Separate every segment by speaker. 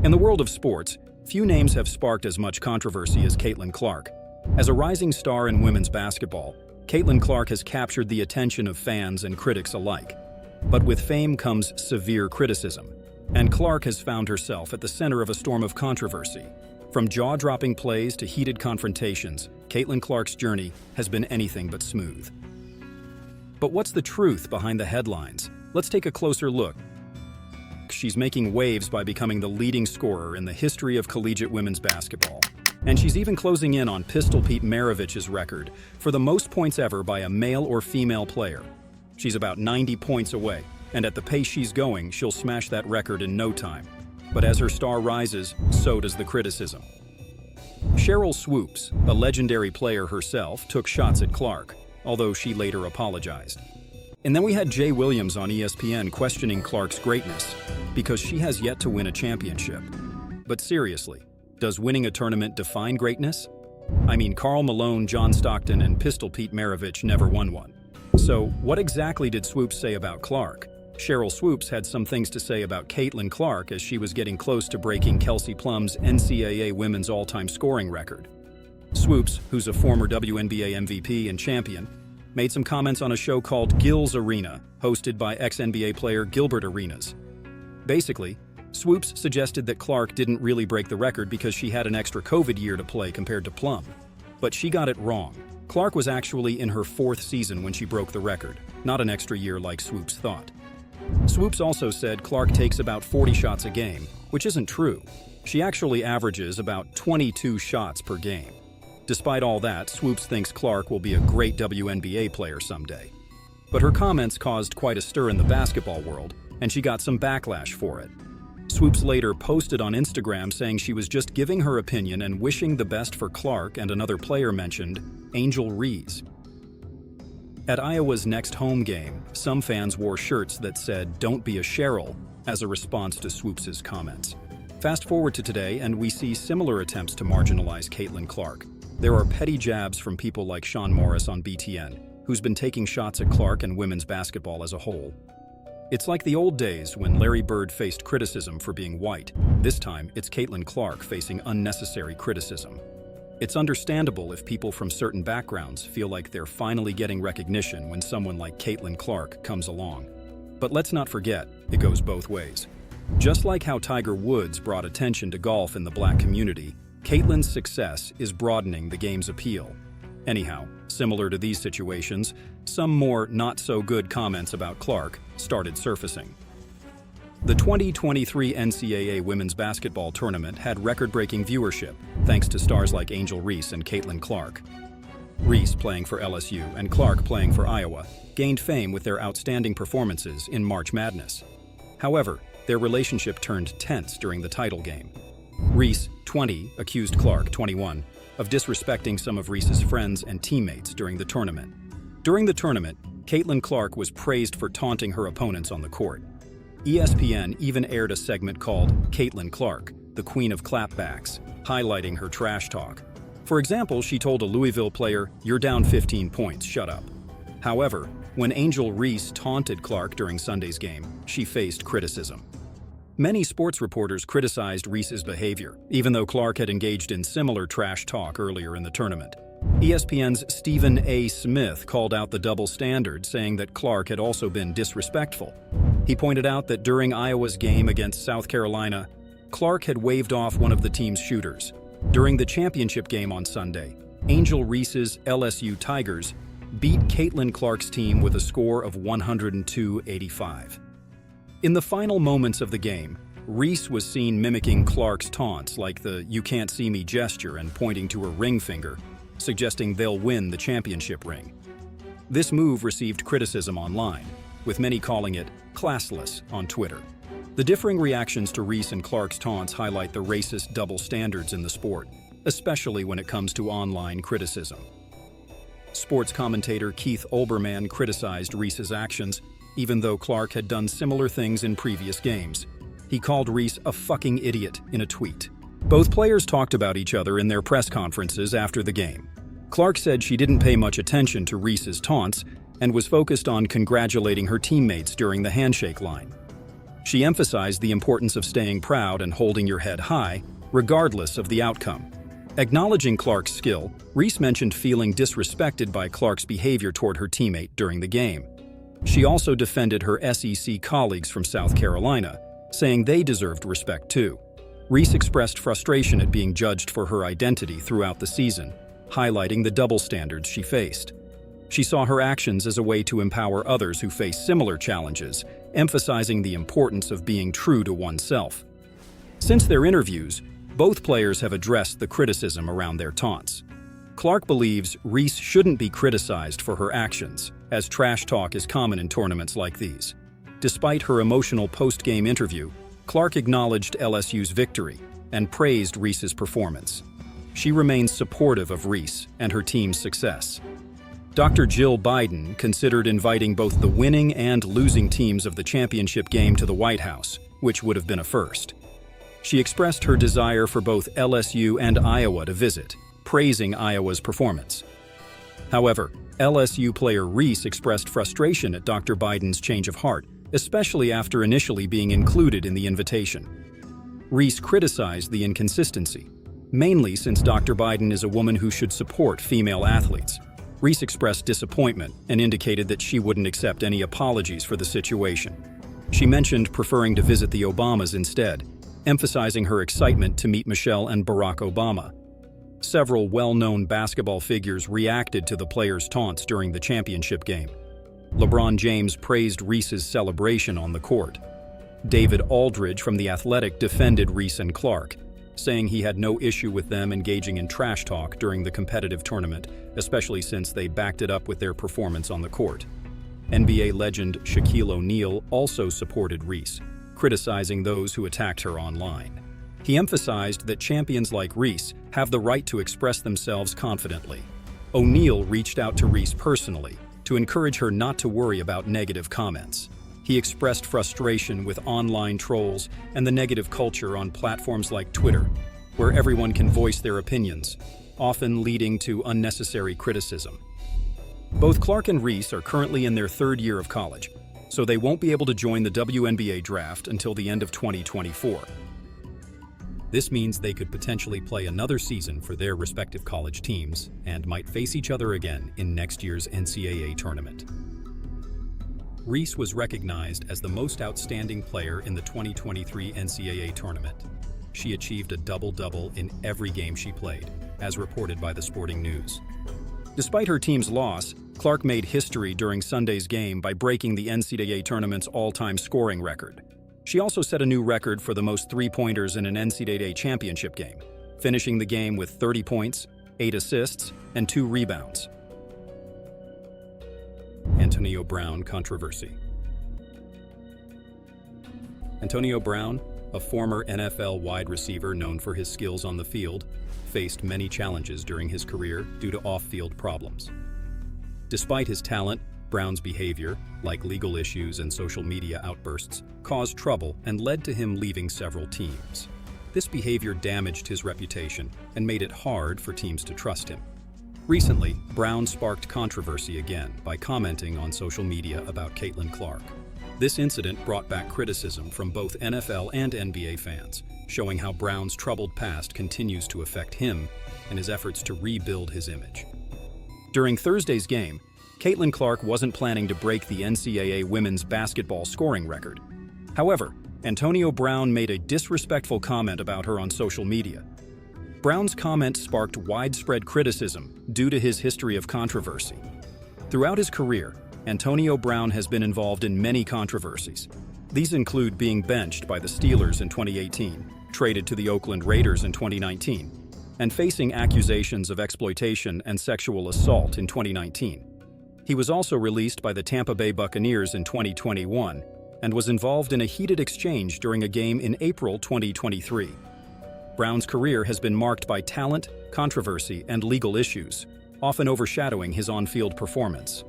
Speaker 1: In the world of sports, few names have sparked as much controversy as Caitlin Clark. As a rising star in women's basketball, Caitlin Clark has captured the attention of fans and critics alike. But with fame comes severe criticism, and Clark has found herself at the center of a storm of controversy. From jaw-dropping plays to heated confrontations, Caitlin Clark's journey has been anything but smooth. But what's the truth behind the headlines? Let's take a closer look. She's making waves by becoming the leading scorer in the history of collegiate women's basketball. And she's even closing in on Pistol Pete Maravich's record for the most points ever by a male or female player. She's about 90 points away, and at the pace she's going, she'll smash that record in no time. But as her star rises, so does the criticism. Sheryl Swoopes, a legendary player herself, took shots at Clark, although she later apologized. And then we had Jay Williams on ESPN questioning Clark's greatness because she has yet to win a championship. But seriously, does winning a tournament define greatness? I mean, Karl Malone, John Stockton, and Pistol Pete Maravich never won one. So what exactly did Swoopes say about Clark? Sheryl Swoopes had some things to say about Caitlin Clark as she was getting close to breaking Kelsey Plum's NCAA women's all-time scoring record. Swoopes, who's a former WNBA MVP and champion, made some comments on a show called Gil's Arena, hosted by ex-NBA player Gilbert Arenas. Basically, Swoopes suggested that Clark didn't really break the record because she had an extra COVID year to play compared to Plum. But she got it wrong. Clark was actually in her 4th season when she broke the record, not an extra year like Swoopes thought. Swoopes also said Clark takes about 40 shots a game, which isn't true. She actually averages about 22 shots per game. Despite all that, Swoopes thinks Clark will be a great WNBA player someday. But her comments caused quite a stir in the basketball world, and she got some backlash for it. Swoopes later posted on Instagram saying she was just giving her opinion and wishing the best for Clark and another player mentioned, Angel Reese. At Iowa's next home game, some fans wore shirts that said, "Don't be a Sheryl," as a response to Swoopes' comments. Fast forward to today, and we see similar attempts to marginalize Caitlin Clark. There are petty jabs from people like Sean Morris on BTN, who's been taking shots at Clark and women's basketball as a whole. It's like the old days when Larry Bird faced criticism for being white. This time, it's Caitlin Clark facing unnecessary criticism. It's understandable if people from certain backgrounds feel like they're finally getting recognition when someone like Caitlin Clark comes along. But let's not forget, it goes both ways. Just like how Tiger Woods brought attention to golf in the black community, Caitlin's success is broadening the game's appeal. Anyhow, similar to these situations, some more not-so-good comments about Clark started surfacing. The 2023 NCAA Women's Basketball Tournament had record-breaking viewership, thanks to stars like Angel Reese and Caitlin Clark. Reese, playing for LSU, and Clark, playing for Iowa, gained fame with their outstanding performances in March Madness. However, their relationship turned tense during the title game. Reese, 20, accused Clark, 21, of disrespecting some of Reese's friends and teammates during the tournament. During the tournament, Caitlin Clark was praised for taunting her opponents on the court. ESPN even aired a segment called Caitlin Clark, the Queen of Clapbacks, highlighting her trash talk. For example, she told a Louisville player, "You're down 15 points, shut up." However, when Angel Reese taunted Clark during Sunday's game, she faced criticism. Many sports reporters criticized Reese's behavior, even though Clark had engaged in similar trash talk earlier in the tournament. ESPN's Stephen A. Smith called out the double standard, saying that Clark had also been disrespectful. He pointed out that during Iowa's game against South Carolina, Clark had waved off one of the team's shooters. During the championship game on Sunday, Angel Reese's LSU Tigers beat Caitlin Clark's team with a score of 102-85. In the final moments of the game, Reese was seen mimicking Clark's taunts like the "you can't see me" gesture and pointing to her ring finger, suggesting they'll win the championship ring. This move received criticism online, with many calling it classless on Twitter. The differing reactions to Reese and Clark's taunts highlight the racist double standards in the sport, especially when it comes to online criticism. Sports commentator Keith Olbermann criticized Reese's actions, even though Clark had done similar things in previous games. He called Reese a fucking idiot in a tweet. Both players talked about each other in their press conferences after the game. Clark said she didn't pay much attention to Reese's taunts and was focused on congratulating her teammates during the handshake line. She emphasized the importance of staying proud and holding your head high, regardless of the outcome. Acknowledging Clark's skill, Reese mentioned feeling disrespected by Clark's behavior toward her teammate during the game. She also defended her SEC colleagues from South Carolina, saying they deserved respect too. Reese expressed frustration at being judged for her identity throughout the season, highlighting the double standards she faced. She saw her actions as a way to empower others who face similar challenges, emphasizing the importance of being true to oneself. Since their interviews, both players have addressed the criticism around their taunts. Clark believes Reese shouldn't be criticized for her actions, as trash talk is common in tournaments like these. Despite her emotional post-game interview, Clark acknowledged LSU's victory and praised Reese's performance. She remains supportive of Reese and her team's success. Dr. Jill Biden considered inviting both the winning and losing teams of the championship game to the White House, which would have been a first. She expressed her desire for both LSU and Iowa to visit, praising Iowa's performance. However, LSU player Reese expressed frustration at Dr. Biden's change of heart, especially after initially being included in the invitation. Reese criticized the inconsistency, mainly since Dr. Biden is a woman who should support female athletes. Reese expressed disappointment and indicated that she wouldn't accept any apologies for the situation. She mentioned preferring to visit the Obamas instead, emphasizing her excitement to meet Michelle and Barack Obama. Several well-known basketball figures reacted to the players' taunts during the championship game. LeBron James praised Reese's celebration on the court. David Aldridge from The Athletic defended Reese and Clark, saying he had no issue with them engaging in trash talk during the competitive tournament, especially since they backed it up with their performance on the court. NBA legend Shaquille O'Neal also supported Reese, criticizing those who attacked her online. He emphasized that champions like Reese have the right to express themselves confidently. O'Neal reached out to Reese personally to encourage her not to worry about negative comments. He expressed frustration with online trolls and the negative culture on platforms like Twitter, where everyone can voice their opinions, often leading to unnecessary criticism. Both Clark and Reese are currently in their third year of college, so they won't be able to join the WNBA draft until the end of 2024. This means they could potentially play another season for their respective college teams and might face each other again in next year's NCAA tournament. Reese was recognized as the most outstanding player in the 2023 NCAA tournament. She achieved a double-double in every game she played, as reported by the Sporting News. Despite her team's loss, Clark made history during Sunday's game by breaking the NCAA tournament's all-time scoring record. She also set a new record for the most three-pointers in an NCAA championship game, finishing the game with 30 points, 8 assists, and 2 rebounds. Antonio Brown controversy. Antonio Brown, a former NFL wide receiver known for his skills on the field, faced many challenges during his career due to off-field problems. Despite his talent, Brown's behavior, like legal issues and social media outbursts, caused trouble and led to him leaving several teams. This behavior damaged his reputation and made it hard for teams to trust him. Recently, Brown sparked controversy again by commenting on social media about Caitlin Clark. This incident brought back criticism from both NFL and NBA fans, showing how Brown's troubled past continues to affect him and his efforts to rebuild his image. During Thursday's game, Caitlin Clark wasn't planning to break the NCAA women's basketball scoring record. However, Antonio Brown made a disrespectful comment about her on social media. Brown's comment sparked widespread criticism due to his history of controversy. Throughout his career, Antonio Brown has been involved in many controversies. These include being benched by the Steelers in 2018, traded to the Oakland Raiders in 2019, and facing accusations of exploitation and sexual assault in 2019. He was also released by the Tampa Bay Buccaneers in 2021 and was involved in a heated exchange during a game in April 2023. Brown's career has been marked by talent, controversy, and legal issues, often overshadowing his on-field performance.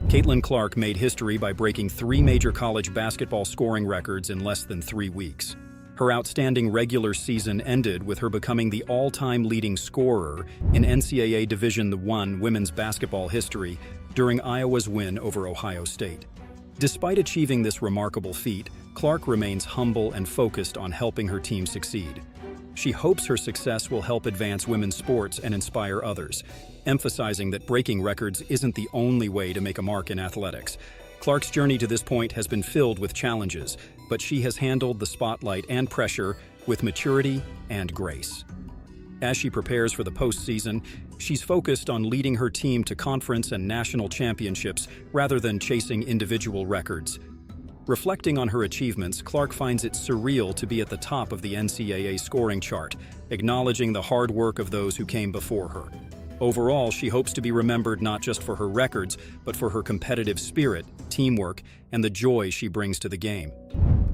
Speaker 1: Caitlin Clark made history by breaking 3 major college basketball scoring records in less than 3 weeks. Her outstanding regular season ended with her becoming the all-time leading scorer in NCAA Division I women's basketball history during Iowa's win over Ohio State. Despite achieving this remarkable feat, Clark remains humble and focused on helping her team succeed. She hopes her success will help advance women's sports and inspire others, emphasizing that breaking records isn't the only way to make a mark in athletics. Clark's journey to this point has been filled with challenges, but she has handled the spotlight and pressure with maturity and grace. As she prepares for the postseason, she's focused on leading her team to conference and national championships rather than chasing individual records. Reflecting on her achievements, Clark finds it surreal to be at the top of the NCAA scoring chart, acknowledging the hard work of those who came before her. Overall, she hopes to be remembered not just for her records, but for her competitive spirit, teamwork, and the joy she brings to the game.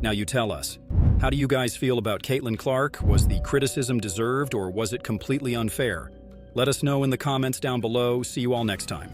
Speaker 1: Now you tell us, how do you guys feel about Caitlin Clark? Was the criticism deserved or was it completely unfair? Let us know in the comments down below. See you all next time.